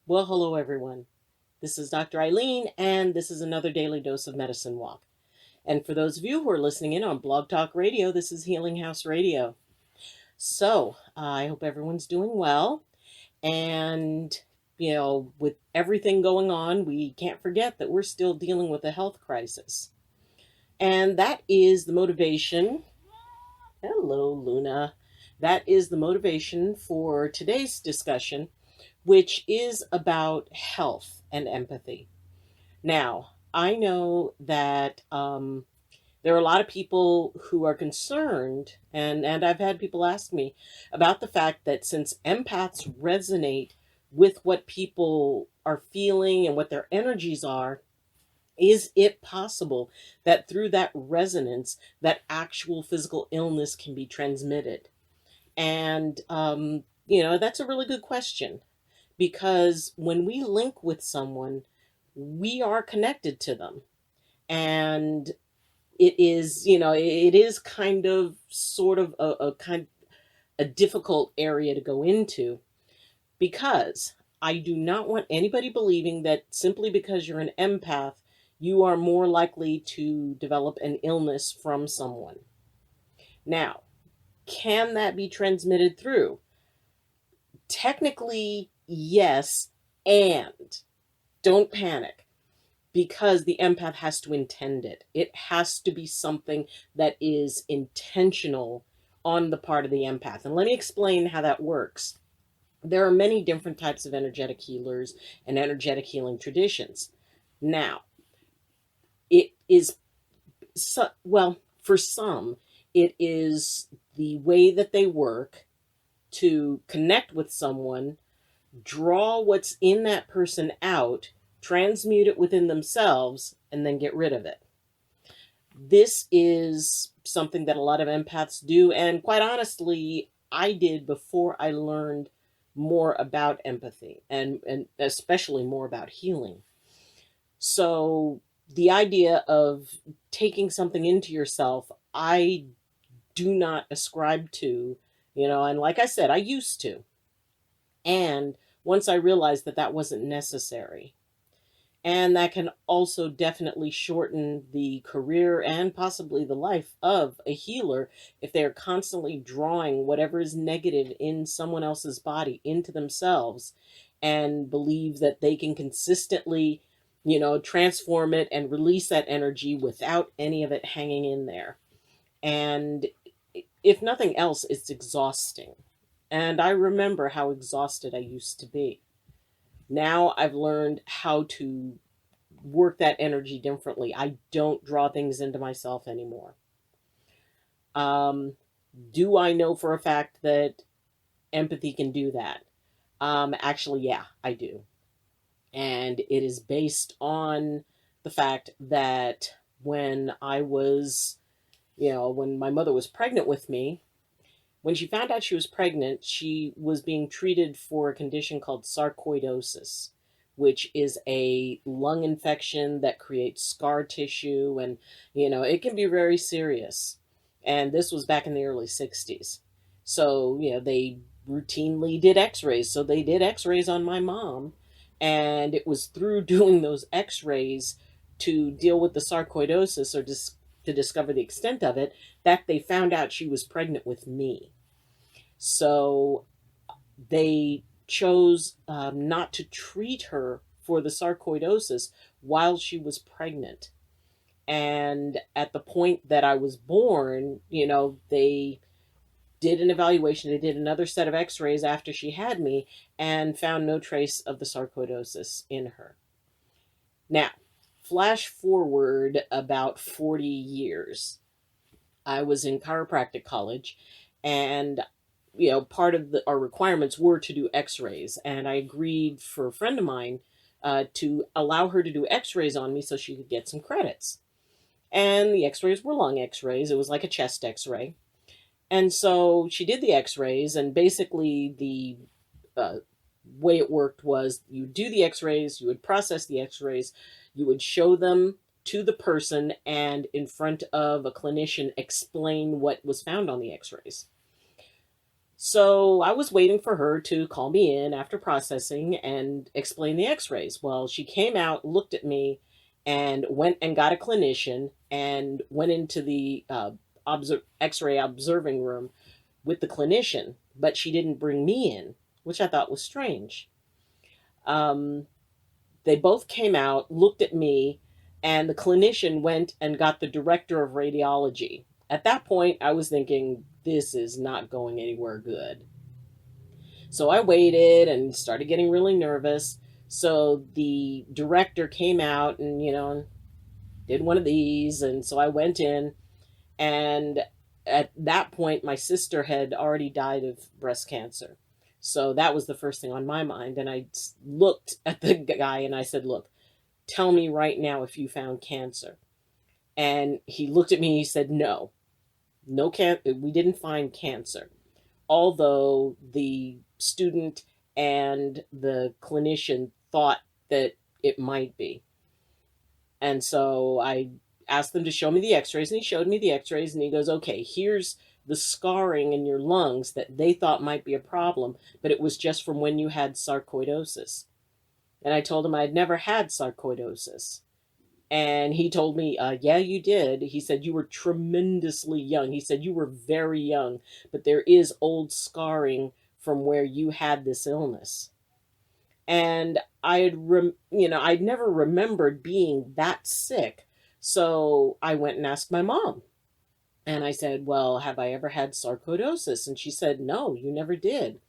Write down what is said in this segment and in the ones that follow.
Well, hello everyone. This is Dr. Ayleen, and this is another daily dose of medicine walk. And for those of you who are listening in on Blog Talk Radio, this is Healing House Radio. So I hope everyone's doing well. And, with everything going on, we can't forget that we're still dealing with a health crisis. And that is the motivation. Hello, Luna. That is the motivation for today's discussion, which is about health and empathy. Now, I know that there are a lot of people who are concerned, and I've had people ask me about the fact that since empaths resonate with what people are feeling and what their energies are, is it possible that through that resonance, that actual physical illness can be transmitted? And, that's a really good question, because when we link with someone, we are connected to them. And it is kind of sort of a difficult area to go into, because I do not want anybody believing that simply because you're an empath, you are more likely to develop an illness from someone. Now, can that be transmitted through? Technically, yes, and don't panic, because the empath has to intend it. It has to be something that is intentional on the part of the empath. And let me explain how that works. There are many different types of energetic healers and energetic healing traditions. Now, it is, for some, it is the way that they work to connect with someone, draw what's in that person out, transmute it within themselves, and then get rid of it. This is something that a lot of empaths do, and quite honestly, I did before I learned more about empathy, and especially more about healing. So the idea of taking something into yourself, I do not ascribe to, and like I said, I used to. And once I realized that that wasn't necessary, and that can also definitely shorten the career and possibly the life of a healer if they're constantly drawing whatever is negative in someone else's body into themselves, and believe that they can consistently, transform it and release that energy without any of it hanging in there. And if nothing else, it's exhausting. And I remember how exhausted I used to be. Now I've learned how to work that energy differently. I don't draw things into myself anymore. Do I know for a fact that empathy can do that? Actually, yeah, I do. And it is based on the fact that when I was, when my mother was pregnant with me, when she found out she was pregnant, she was being treated for a condition called sarcoidosis, which is a lung infection that creates scar tissue, and, it can be very serious. And this was back in the early 60s. So, they routinely did x-rays. So they did x-rays on my mom, and it was through doing those x-rays to deal with the sarcoidosis, or to discover the extent of it, that they found out she was pregnant with me. So they chose not to treat her for the sarcoidosis while she was pregnant. And at the point that I was born, they did an evaluation. They did another set of x-rays after she had me and found no trace of the sarcoidosis in her. Now, flash forward about 40 years. I was in chiropractic college, and part of our requirements were to do x-rays. And I agreed for a friend of mine to allow her to do x-rays on me so she could get some credits. And the x-rays were lung x-rays. It was like a chest x-ray. And so she did the x-rays, and basically the way it worked was you would do the x-rays, you would process the x-rays, you would show them to the person, and in front of a clinician explain what was found on the x-rays. So I was waiting for her to call me in after processing and explain the x-rays. Well, she came out, looked at me, and went and got a clinician and went into the x-ray observing room with the clinician, but she didn't bring me in, which I thought was strange. Um, they both came out, looked at me, and the clinician went and got the director of radiology. At that point, I was thinking, this is not going anywhere good. So I waited and started getting really nervous. So the director came out and, did one of these. And so I went in, and at that point, my sister had already died of breast cancer. So that was the first thing on my mind. And I looked at the guy and I said, look, tell me right now if you found cancer. And he looked at me and he said, no, we didn't find cancer. Although the student and the clinician thought that it might be. And so I asked them to show me the x-rays, and he showed me the x-rays, and he goes, okay, here's the scarring in your lungs that they thought might be a problem, but it was just from when you had sarcoidosis. And I told him I had never had sarcoidosis. And he told me, yeah, you did. He said, you were tremendously young. He said, you were very young, but there is old scarring from where you had this illness. And I'd never remembered being that sick. So I went and asked my mom. And I said, well, have I ever had sarcoidosis? And she said, no, you never did.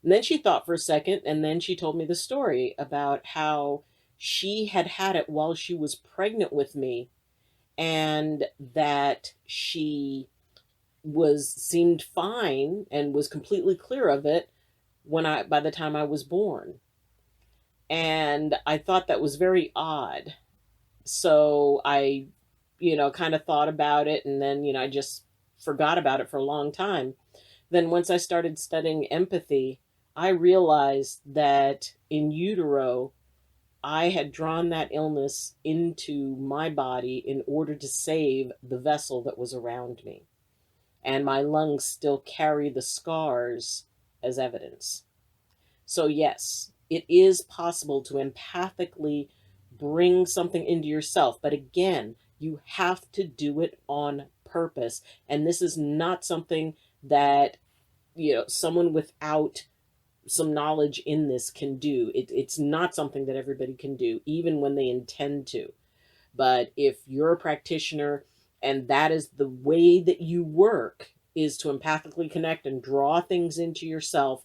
And then she thought for a second, and then she told me the story about how she had it while she was pregnant with me, and that she seemed fine and was completely clear of it by the time I was born. And I thought that was very odd. So I, kind of thought about it, and then, I just forgot about it for a long time. Then once I started studying empathy, I realized that in utero, I had drawn that illness into my body in order to save the vessel that was around me. And my lungs still carry the scars as evidence. So, yes, it is possible to empathically bring something into yourself. But again, you have to do it on purpose. And this is not something that, someone without some knowledge in this can do. It's not something that everybody can do, even when they intend to. But if you're a practitioner and that is the way that you work, is to empathically connect and draw things into yourself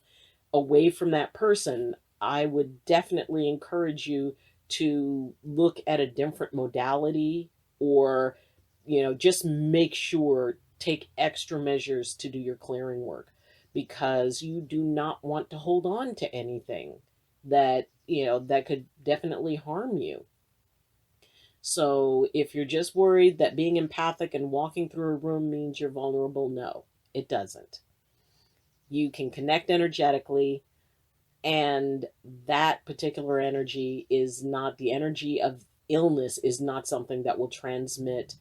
away from that person, I would definitely encourage you to look at a different modality, or, just make sure, take extra measures to do your clearing work, because you do not want to hold on to anything that, that could definitely harm you. So if you're just worried that being empathic and walking through a room means you're vulnerable, no, it doesn't. You can connect energetically, and that particular energy is not, the energy of illness is not something that will transmit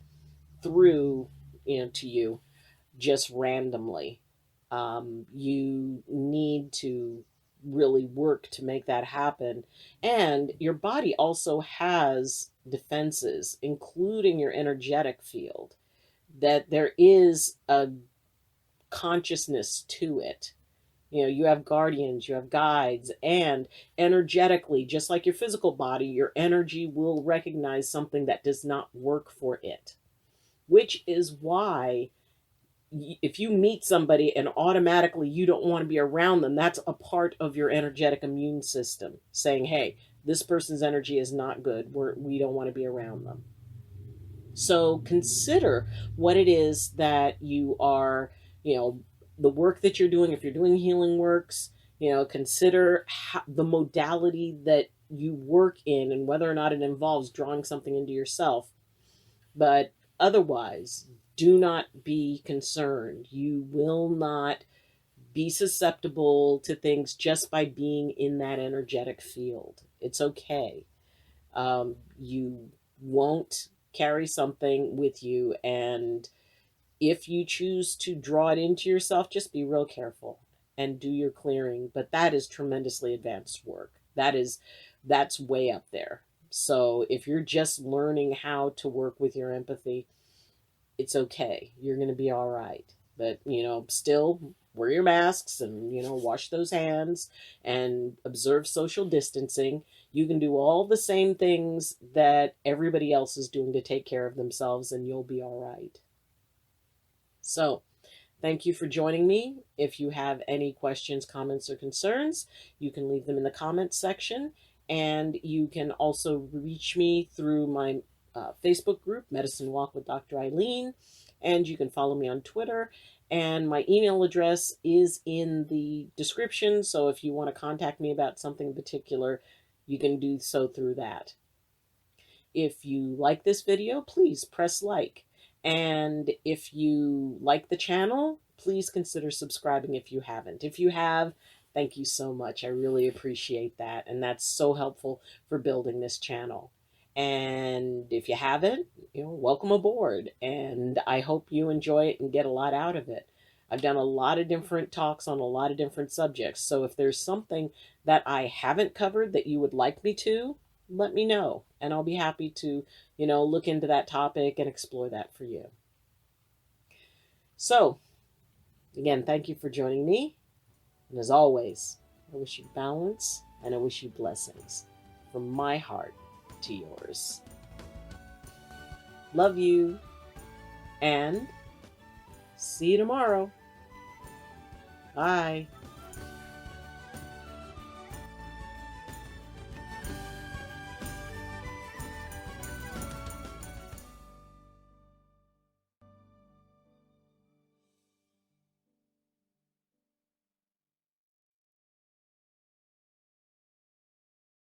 through, to you just randomly. You need to really work to make that happen. And your body also has defenses, including your energetic field, that there is a consciousness to it. You have guardians, you have guides, and energetically, just like your physical body, your energy will recognize something that does not work for it, which is why if you meet somebody and automatically you don't want to be around them, that's a part of your energetic immune system saying, hey, this person's energy is not good. We don't want to be around them. So consider what it is that you are, the work that you're doing. If you're doing healing works, consider the modality that you work in and whether or not it involves drawing something into yourself. But otherwise, do not be concerned. You will not be susceptible to things just by being in that energetic field. It's okay. You won't carry something with you, and if you choose to draw it into yourself, just be real careful and do your clearing, but that is tremendously advanced work. That's way up there. So if you're just learning how to work with your empathy, it's okay. You're going to be all right. But, still wear your masks and, wash those hands and observe social distancing. You can do all the same things that everybody else is doing to take care of themselves, and you'll be all right. So, thank you for joining me. If you have any questions, comments, or concerns, you can leave them in the comments section. And you can also reach me through my Facebook group, Medicine Walk with Dr. Ayleen. And you can follow me on Twitter. And my email address is in the description. So if you want to contact me about something in particular, you can do so through that. If you like this video, please press like. And if you like the channel, please consider subscribing if you haven't. If you have, thank you so much. I really appreciate that. And that's so helpful for building this channel. And if you haven't, welcome aboard. And I hope you enjoy it and get a lot out of it. I've done a lot of different talks on a lot of different subjects. So if there's something that I haven't covered that you would like me to, let me know. And I'll be happy to, look into that topic and explore that for you. So, again, thank you for joining me. And as always, I wish you balance and I wish you blessings from my heart to yours. Love you and see you tomorrow. Bye.